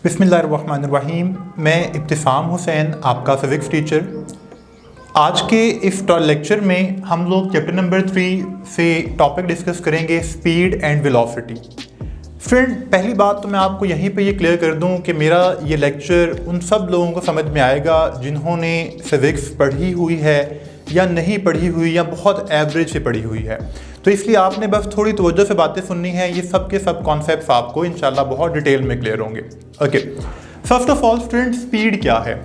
बिस्मिल्लाहिर्रहमानिर्रहीम। मैं इब्तिसाम हुसैन, आपका फिज़िक्स टीचर। आज के इस लेक्चर में हम लोग चैप्टर नंबर 3 से टॉपिक डिस्कस करेंगे, स्पीड एंड वेलोसिटी। फ्रेंड, पहली बात तो मैं आपको यहीं पे ये क्लियर कर दूं कि मेरा ये लेक्चर उन सब लोगों को समझ में आएगा जिन्होंने फिज़िक्स पढ़ी हुई है या नहीं पढ़ी हुई या बहुत एवरेज से पढ़ी हुई है। तो इसलिए आपने बस थोड़ी तवज्जो से बातें सुननी है। ये सब के सब कॉन्सेप्ट्स आपको इंशाल्लाह बहुत डिटेल में क्लियर होंगे। Okay, first of all student, speed क्या है?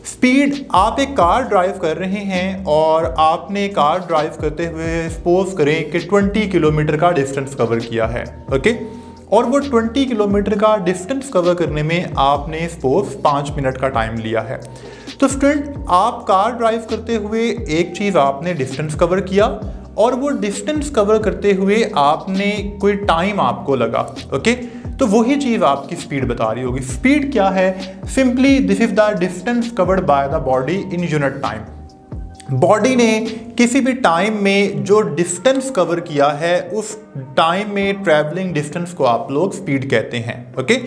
स्पीड, आप एक कार ड्राइव कर रहे हैं और आपने कार ड्राइव करते हुए सपोज करें कि 20 किलोमीटर का डिस्टेंस कवर किया है। ओके, और वो 20 किलोमीटर का डिस्टेंस कवर करने में आपने सपोज 5 मिनट का टाइम लिया है। तो स्टूडेंट, आप कार ड्राइव करते हुए एक चीज़ आपने डिस्टेंस कवर किया और वो डिस्टेंस कवर करते हुए आपने कोई टाइम आपको लगा। ओके, तो वही चीज़ आपकी स्पीड बता रही होगी। स्पीड क्या है? Simply this is the distance covered by the body in unit time. Body ने किसी भी टाइम में जो डिस्टेंस कवर किया है उस टाइम में ट्रैवलिंग डिस्टेंस को आप लोग स्पीड कहते हैं। Okay,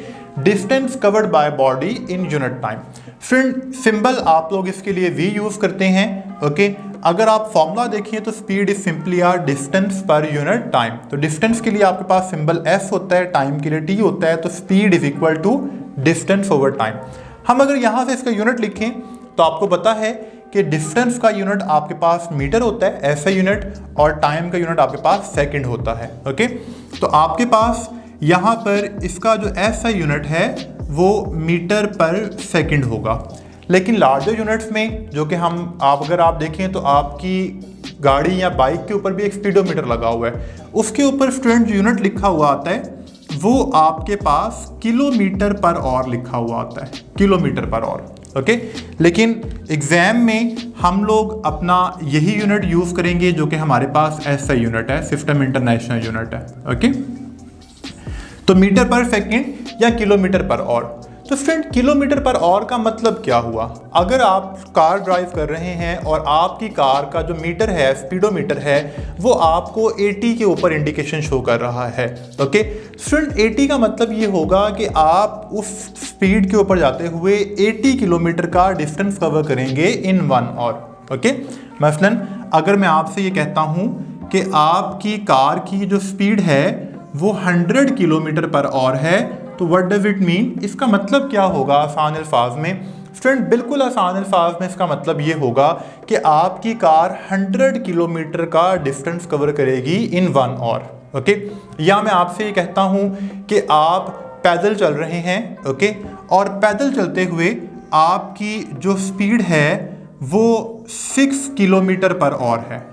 distance covered by body in unit time. Friend, symbol आप लोग इसके लिए v यूज करते हैं। ओके, अगर आप फॉर्मूला देखिए तो speed is simply are distance per unit time. तो डिस्टेंस के लिए आपके पास सिंबल s होता है, टाइम के लिए t होता है। तो speed is equal to distance over time. हम अगर यहाँ से इसका यूनिट लिखें तो आपको पता है कि डिस्टेंस का यूनिट आपके पास मीटर होता है, SI यूनिट, और टाइम का यूनिट आपके पास सेकंड होता है। ओके, तो आपके पास यहाँ पर इसका जो SI यूनिट है वो मीटर पर सेकंड होगा। लेकिन लार्जर यूनिट्स में जो कि अगर आप देखें तो आपकी गाड़ी या बाइक के ऊपर भी एक स्पीडोमीटर लगा हुआ है, उसके ऊपर स्टूडेंट जो यूनिट लिखा हुआ आता है वो आपके पास किलोमीटर पर ऑवर लिखा हुआ आता है, किलोमीटर पर ऑवर। ओके, लेकिन एग्जाम में हम लोग अपना यही यूनिट यूज करेंगे जो कि हमारे पास SI यूनिट है, सिस्टम इंटरनेशनल यूनिट है। ओके, तो मीटर पर सेकंड या किलोमीटर पर ऑवर। तो फ्रेंड, किलोमीटर पर ऑवर का मतलब क्या हुआ? अगर आप कार ड्राइव कर रहे हैं और आपकी कार का जो मीटर है, स्पीडोमीटर है, वो आपको 80 के ऊपर इंडिकेशन शो कर रहा है। ओके फ्रेंड, 80 का मतलब ये होगा कि आप उस स्पीड के ऊपर जाते हुए 80 किलोमीटर का डिस्टेंस कवर करेंगे इन 1 आवर। ओके, मसलन अगर मैं आपसे ये कहता हूँ कि आपकी कार की जो स्पीड है वो 100 किलोमीटर पर ऑवर है, तो व्हाट डज इट मीन? इसका मतलब क्या होगा आसान अल्फाज में? स्टूडेंट, बिल्कुल आसान अल्फाज में इसका मतलब ये होगा कि आपकी कार 100 किलोमीटर का डिस्टेंस कवर करेगी इन 1 आवर। ओके, या मैं आपसे ये कहता हूँ कि आप पैदल चल रहे हैं। ओके, और पैदल चलते हुए आपकी जो स्पीड है वो 6 किलोमीटर पर ऑवर है।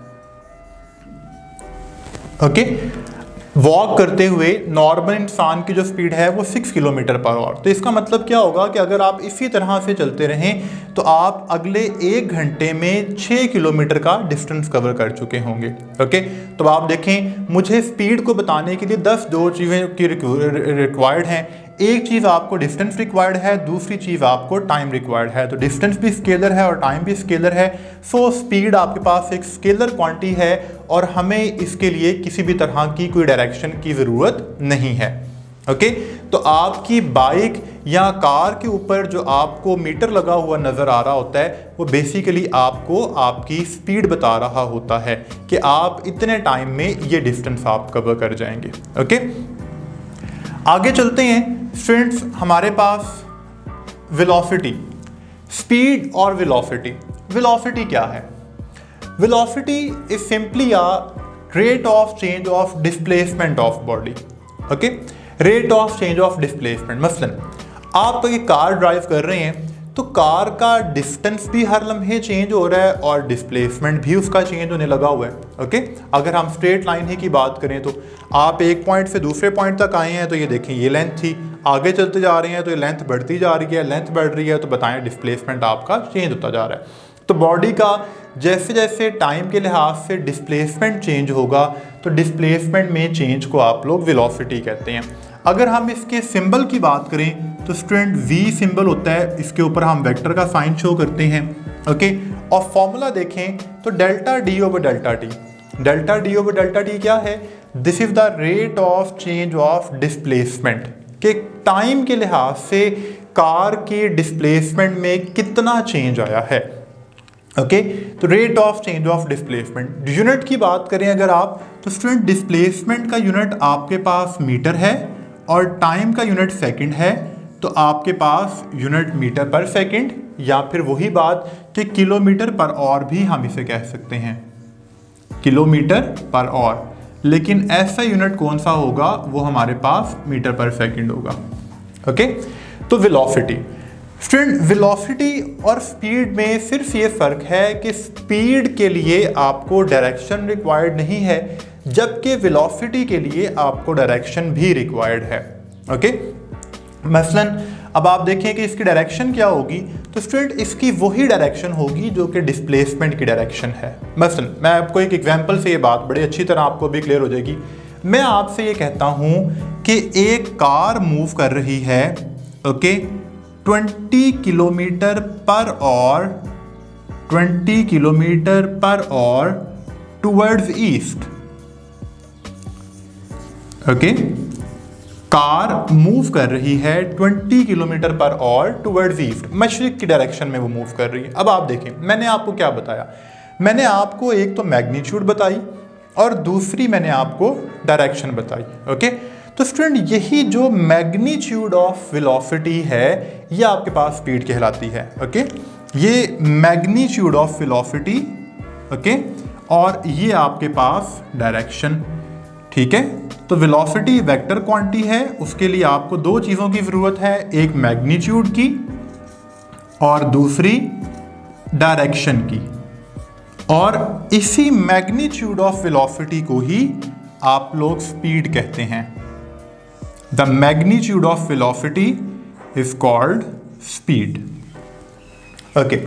ओके, वॉक करते हुए नॉर्मल इंसान की जो स्पीड है वो 6 किलोमीटर पर आवर। तो इसका मतलब क्या होगा कि अगर आप इसी तरह से चलते रहें तो आप अगले 1 घंटे में 6 किलोमीटर का डिस्टेंस कवर कर चुके होंगे। ओके, तो आप देखें, मुझे स्पीड को बताने के लिए 10 दो चीज़ें की रिक्वायर्ड हैं। एक चीज़ आपको डिस्टेंस रिक्वायर्ड है, दूसरी चीज़ आपको टाइम रिक्वायर्ड है। तो डिस्टेंस भी स्केलर है और टाइम भी स्केलर है। सो स्पीड आपके पास एक स्केलर क्वांटिटी है और हमें इसके लिए किसी भी तरह की कोई डायरेक्शन की ज़रूरत नहीं है। ओके, तो आपकी बाइक या कार के ऊपर जो आपको मीटर लगा हुआ नज़र आ रहा होता है वो बेसिकली आपको आपकी स्पीड बता रहा होता है कि आप इतने टाइम में ये डिस्टेंस आप कवर कर जाएंगे। ओके, आगे चलते हैं फ्रेंड्स। हमारे पास वेलोसिटी, स्पीड और वेलोसिटी। वेलोसिटी क्या है? Velocity is simply a rate of change of displacement of body. Okay, rate of change of displacement. मसलन आप एक कार ड्राइव कर रहे हैं तो कार का डिस्टेंस भी हर लम्हे चेंज हो रहा है और डिस्प्लेसमेंट भी उसका चेंज होने लगा हुआ है। ओके, अगर हम स्ट्रेट लाइन ही की बात करें तो आप एक पॉइंट से दूसरे पॉइंट तक आए हैं तो ये देखें ये लेंथ थी, आगे चलते जा रहे हैं तो ये लेंथ बढ़ती जा रही है, लेंथ बढ़ रही है, तो बताएं डिस्प्लेसमेंट आपका चेंज होता जा रहा है। तो बॉडी का जैसे जैसे टाइम के लिहाज से डिस्प्लेसमेंट चेंज होगा तो डिस्प्लेसमेंट में चेंज को आप लोग वेलोसिटी कहते हैं। अगर हम इसके सिंबल की बात करें तो स्टूडेंट V सिंबल होता है, इसके ऊपर हम वेक्टर का साइन शो करते हैं। ओके, और फॉर्मूला देखें तो delta D over delta T। Delta D over delta T क्या है? This is the rate of change of displacement. कि टाइम के लिहाज से कार की डिस्प्लेसमेंट में कितना चेंज आया है। ओके, तो rate of change of displacement. Unit की बात करें अगर आप, तो स्टूडेंट डिस्प्लेसमेंट का यूनिट आपके पास मीटर है और टाइम का यूनिट सेकंड है, तो आपके पास यूनिट मीटर पर सेकंड, या फिर वही बात कि किलोमीटर पर आवर भी हम इसे कह सकते हैं, किलोमीटर पर आवर। लेकिन ऐसा यूनिट कौन सा होगा, वो हमारे पास मीटर पर सेकंड होगा। ओके, तो वेलोसिटी। स्टूडेंट वेलोसिटी और स्पीड में सिर्फ ये फ़र्क है कि स्पीड के लिए आपको डायरेक्शन रिक्वायर्ड नहीं है, जबकि वेलोसिटी के लिए आपको डायरेक्शन भी रिक्वायर्ड है। ओके, मसलन अब आप देखें कि इसकी डायरेक्शन क्या होगी, तो स्टूडेंट इसकी वही डायरेक्शन होगी जो कि डिस्प्लेसमेंट की डायरेक्शन है। मसलन मैं आपको एक एग्जांपल से ये बात बड़ी अच्छी तरह आपको भी क्लियर हो जाएगी। मैं आपसे ये कहता हूँ कि एक कार मूव कर रही है, okay, 20 kilometre per hour, 20 kilometre per hour towards east. Okay, car move कर रही है 20 kilometre per hour towards east, मशरिक की डायरेक्शन में वो मूव कर रही है। अब आप देखें, मैंने आपको क्या बताया, मैंने आपको एक तो मैग्नीट्यूड बताई और दूसरी मैंने आपको डायरेक्शन बताई। ओके, तो स्टूडेंट यही जो मैग्नीट्यूड ऑफ वेलोसिटी है ये आपके पास स्पीड कहलाती है। ओके, ये मैग्नीट्यूड ऑफ वेलोसिटी, ओके, और ये आपके पास डायरेक्शन। ठीक है, तो वेलोसिटी वेक्टर क्वांटिटी है, उसके लिए आपको दो चीज़ों की ज़रूरत है, एक मैग्नीट्यूड की और दूसरी डायरेक्शन की। और इसी मैग्नीट्यूड ऑफ वेलोसिटी को ही आप लोग स्पीड कहते हैं। The magnitude of velocity is called speed. Okay,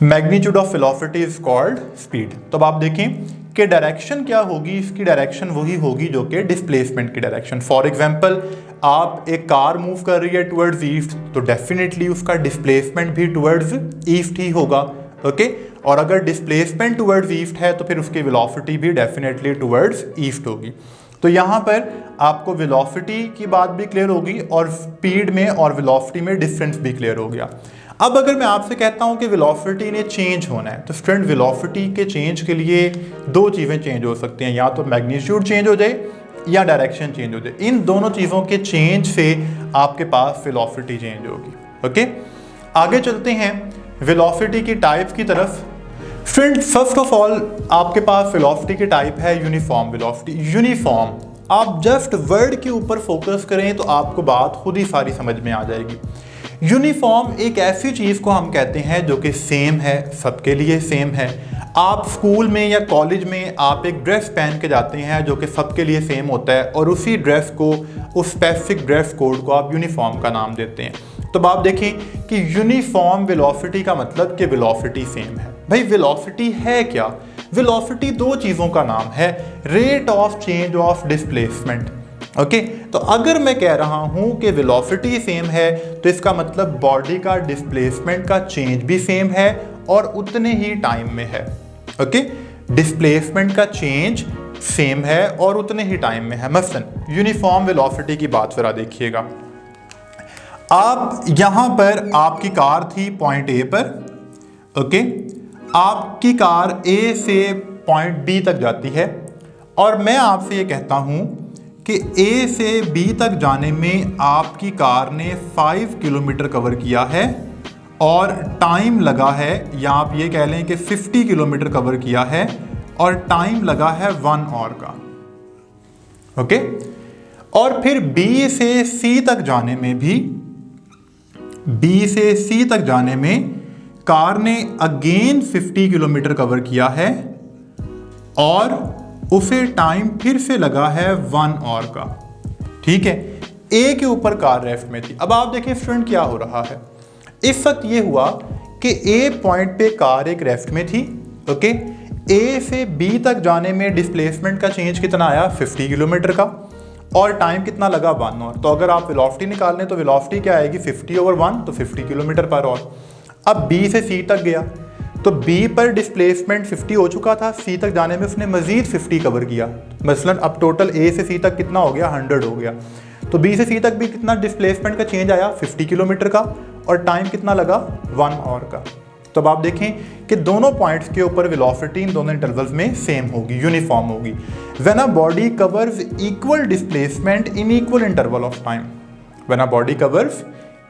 magnitude of velocity is called speed. तो अब आप देखें कि डायरेक्शन क्या होगी, इसकी डायरेक्शन वही होगी जो कि डिस्प्लेसमेंट की डायरेक्शन। फॉर एग्जांपल आप एक कार मूव कर रही है टुवर्ड्स ईस्ट, तो डेफिनेटली उसका डिस्प्लेसमेंट भी टुवर्ड्स ईस्ट ही होगा। ओके, और अगर डिस्प्लेसमेंट टुवर्ड्स ईस्ट है तो फिर उसकी वेलोसिटी भी डेफिनेटली टुवर्ड्स ईस्ट होगी। तो यहाँ पर आपको वेलोसिटी की बात भी क्लियर होगी और स्पीड में और वेलोसिटी में डिफरेंस भी क्लियर हो गया। अब अगर मैं आपसे कहता हूँ कि वेलोसिटी ने चेंज होना है, तो स्टूडेंट वेलोसिटी के चेंज के लिए दो चीज़ें चेंज हो सकती हैं, या तो मैग्नीट्यूड चेंज हो जाए या डायरेक्शन चेंज हो जाए। इन दोनों चीज़ों के चेंज से आपके पास वेलोसिटी चेंज होगी। ओके, आगे चलते हैं वेलोसिटी की टाइप्स की तरफ। फ्रेंड, फर्स्ट ऑफ ऑल आपके पास वेलोसिटी की टाइप है यूनिफॉर्म वेलोसिटी। यूनिफॉर्म, आप जस्ट वर्ड के ऊपर फोकस करें तो आपको बात खुद ही सारी समझ में आ जाएगी। यूनिफॉर्म एक ऐसी चीज़ को हम कहते हैं जो कि सेम है, सबके लिए सेम है। आप स्कूल में या कॉलेज में आप एक ड्रेस पहन के जाते हैं जो कि सबके लिए सेम होता है, और उसी ड्रेस को, उस स्पेसिफिक ड्रेस कोड को आप यूनिफॉर्म का नाम देते हैं। तो आप देखें कि यूनिफॉर्म वेलोसिटी का मतलब कि वेलोसिटी सेम है। भाई वेलोसिटी है क्या? वेलोसिटी दो चीज़ों का नाम है, rate of change of displacement. Okay, तो अगर मैं कह रहा हूं कि वेलोसिटी सेम है तो इसका मतलब बॉडी का डिस्प्लेसमेंट का चेंज भी सेम है और उतने ही टाइम में है। ओके, डिस्प्लेसमेंट का चेंज सेम है और उतने ही टाइम में है। मसलन यूनिफॉर्म वेलोसिटी की बात जरा देखिएगा। आप यहां पर आपकी कार थी पॉइंट ए पर, ओके, आपकी कार ए से पॉइंट बी तक जाती है और मैं आपसे ये कहता हूं कि ए से बी तक जाने में आपकी कार ने 5 किलोमीटर कवर किया है और टाइम लगा है, या आप ये कह लें कि 50 किलोमीटर कवर किया है और टाइम लगा है 1 आवर का। ओके, और फिर बी से सी तक जाने में भी, बी से सी तक जाने में कार ने अगेन 50 किलोमीटर कवर किया है और उसे टाइम फिर से लगा है 1 आवर का। ठीक है, ए के ऊपर कार रेस्ट में थी। अब आप देखें स्टूडेंट क्या हो रहा है, इस वक्त ये हुआ कि ए पॉइंट पे कार एक रेस्ट में थी। ओके, ए से बी तक जाने में डिस्प्लेसमेंट का चेंज कितना आया, 50 किलोमीटर का, और टाइम कितना लगा, 1 आवर। तो अगर आप वेलोसिटी निकाल लें तो वेलोसिटी क्या आएगी, 50/1, तो 50 किलोमीटर पर आवर। अब बी से सी तक गया तो बी पर डिस्प्लेसमेंट 50 हो चुका था, सी तक जाने में उसने मजीद 50 कवर किया। मसलन अब टोटल ए से सी तक कितना हो गया, 100 हो गया। तो बी से सी तक भी कितना डिस्प्लेसमेंट का चेंज आया 50 किलोमीटर का, और टाइम कितना लगा 1 आवर का। तो अब आप देखें कि दोनों पॉइंट्स के ऊपर वेलोसिटी इन दोनों इंटरवल्स में सेम होगी, यूनिफॉर्म होगी। When a body covers equal displacement in equal interval of time, when a body covers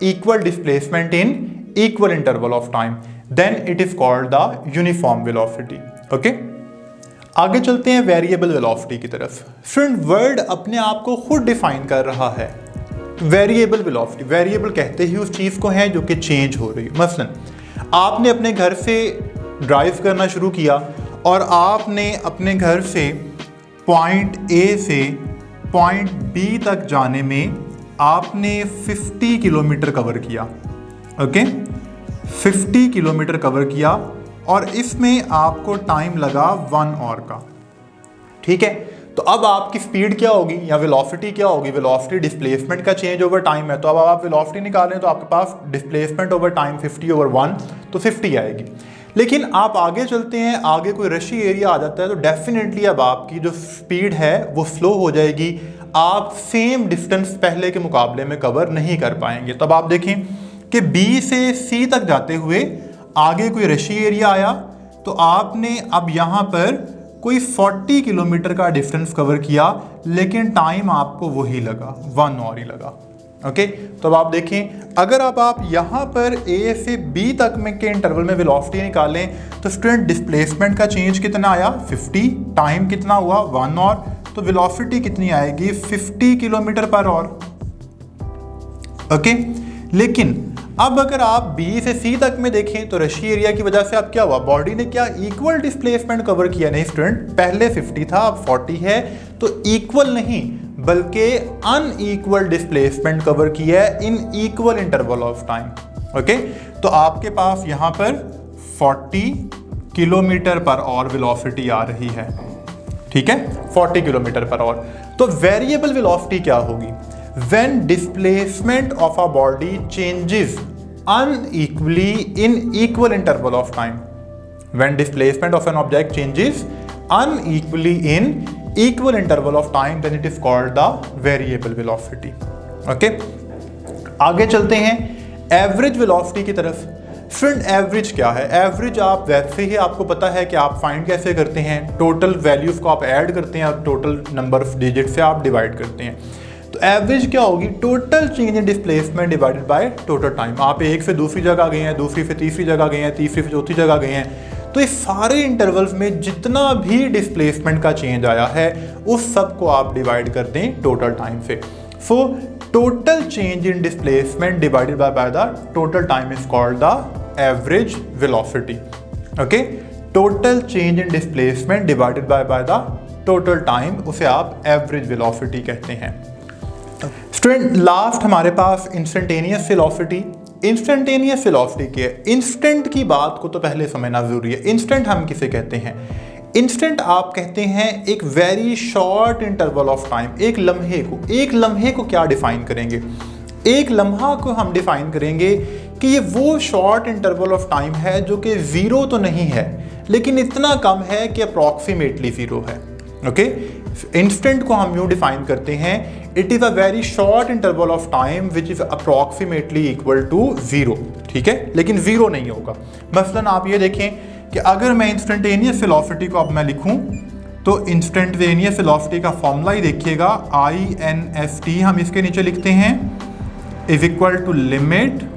equal displacement in equal interval of time, then it is called the uniform velocity. Okay, आगे चलते हैं variable velocity की तरफ। Friend, word अपने आप को खुद define कर रहा है। वेरिएबल वेलोसिटी, वेरिएबल कहते ही उस चीज़ को है जो कि चेंज हो रही है। मसलन आपने अपने घर से ड्राइव करना शुरू किया और आपने अपने घर से पॉइंट ए से पॉइंट बी तक जाने में आपने 50 किलोमीटर कवर किया। ओके, 50 किलोमीटर कवर किया और इसमें आपको टाइम लगा 1 आवर का। ठीक है, तो अब आपकी स्पीड क्या होगी या वेलोसिटी क्या होगी? वेलोसिटी डिस्प्लेसमेंट का चेंज ओवर टाइम है। तो अब आप वेलोसिटी निकालें तो आपके पास डिस्प्लेसमेंट ओवर टाइम 50/1 तो 50 आएगी। लेकिन आप आगे चलते हैं, आगे कोई रशी एरिया आ जाता है तो डेफिनेटली अब आपकी जो स्पीड है वो स्लो हो जाएगी। आप सेम डिस्टेंस पहले के मुकाबले में कवर नहीं कर पाएंगे। तब आप देखें कि बी से सी तक जाते हुए आगे कोई रशी एरिया आया तो आपने अब यहाँ पर कोई 40 किलोमीटर का डिस्टेंस कवर किया, लेकिन टाइम आपको वही लगा, 1 आवर ही लगा। ओके, तो अब आप देखें, अगर अब आप यहाँ पर ए से बी तक में के इंटरवल में वेलोसिटी निकालें तो स्टूडेंट डिस्प्लेसमेंट का चेंज कितना आया 50, टाइम कितना हुआ 1 आवर, तो वेलोसिटी कितनी आएगी 50 किलोमीटर पर आवर। ओके, लेकिन अब अगर आप बी से सी तक में देखें तो रशी एरिया की वजह से अब क्या हुआ, बॉडी ने क्या इक्वल डिस्प्लेसमेंट कवर किया? नहीं स्टूडेंट, पहले 50 था अब 40 है, तो इक्वल नहीं बल्कि अनइक्वल डिस्प्लेसमेंट कवर किया है इन equal interval of time. Okay, तो आपके पास यहाँ पर 40 किलोमीटर पर आवर वेलोसिटी आ रही है। ठीक है, 40 किलोमीटर पर आवर। तो वेरिएबल वेलोसिटी क्या होगी? When displacement of a body changes unequally in equal interval of time. When displacement of an object changes unequally in equal interval of time, then it is called the variable velocity. Okay? आगे चलते हैं average velocity की तरफ। Friend, average क्या है? Average आप वैसे ही आपको पता है कि आप फाइंड कैसे करते हैं, टोटल वैल्यूज को आप ऐड करते हैं और टोटल नंबर ऑफ डिजिट से आप डिवाइड करते हैं। तो एवरेज क्या होगी? Total change in displacement divided by total time. आप एक से दूसरी जगह गए हैं, दूसरी से तीसरी जगह गए हैं, तीसरी से चौथी जगह गए हैं, तो इस सारे इंटरवल्स में जितना भी डिस्प्लेसमेंट का चेंज आया है उस सब को आप डिवाइड कर दें टोटल टाइम से। So total change in displacement divided by the total time is called the average velocity. Okay, total change in displacement divided by the total time, उसे आप एवरेज वेलोसिटी कहते हैं। स्टूडेंट, लास्ट हमारे पास instantaneous velocity. Instantaneous velocity क्या है? Instant की बात को तो पहले समझना जरूरी है। इंस्टेंट हम किसे कहते हैं? इंस्टेंट आप कहते हैं एक very short interval of time, एक लम्हे को। एक लम्हे को क्या डिफाइन करेंगे? एक लम्हा को हम डिफाइन करेंगे कि ये वो शॉर्ट इंटरवल ऑफ टाइम है जो कि ज़ीरो तो नहीं है लेकिन इतना कम है कि अप्रॉक्सीमेटली ज़ीरो है। ओके, इंस्टेंट को हम यूँ डिफाइन करते हैं, it is a very short interval of time which is approximately equal to zero. ठीक है, लेकिन ज़ीरो नहीं होगा। मसलन आप ये देखें कि अगर मैं इंस्टेंटेनियस वेलोसिटी को अब मैं लिखूं तो इंस्टेंटेनियस वेलोसिटी का फॉर्मूला ही देखिएगा, INST हम इसके नीचे लिखते हैं is equal to limit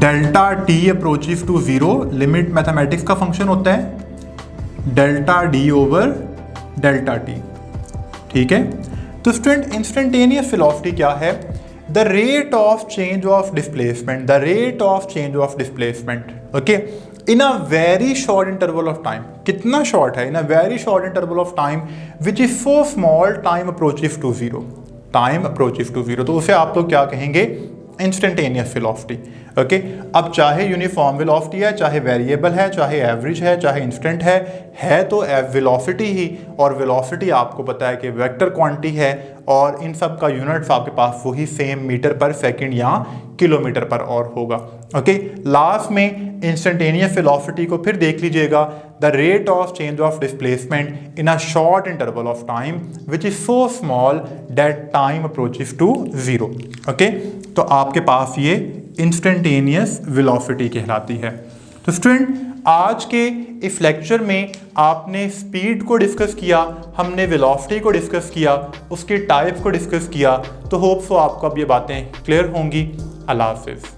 delta t approaches to zero. Limit mathematics का फंक्शन होता है delta d over delta t. ठीक है, तो स्टूडेंट इंस्टेंटेनियस वेलोसिटी क्या है? The rate of change of displacement, the rate of change of displacement okay in a very short interval of time. कितना short है? In a very short interval of time which is so small, time approaches to zero. Time approaches to zero, तो उसे आप लोग क्या कहेंगे? Instantaneous velocity. Okay अब चाहे यूनिफॉर्म वेलोसिटी है, चाहे वेरिएबल है, चाहे एवरेज है, चाहे इंस्टेंट है तो वेलोसिटी ही, और वेलोसिटी आपको पता है कि वेक्टर क्वांटिटी है, और इन सब का यूनिट्स आपके पास वही सेम मीटर पर सेकंड या किलोमीटर पर और होगा। ओके लास्ट में इंस्टेंटेनियस वेलोसिटी को फिर देख लीजिएगा, the rate of change of displacement in a short interval of time which is so small that time approaches to zero. Okay तो आपके पास ये इंस्टेंटेनियस वेलोसिटी कहलाती है। तो स्टूडेंट आज के इस लेक्चर में आपने स्पीड को डिस्कस किया, हमने वेलोसिटी को डिस्कस किया, उसके टाइप्स को डिस्कस किया। तो होप सो आपको अब ये बातें क्लियर होंगी। अल्लाह हाफिज़।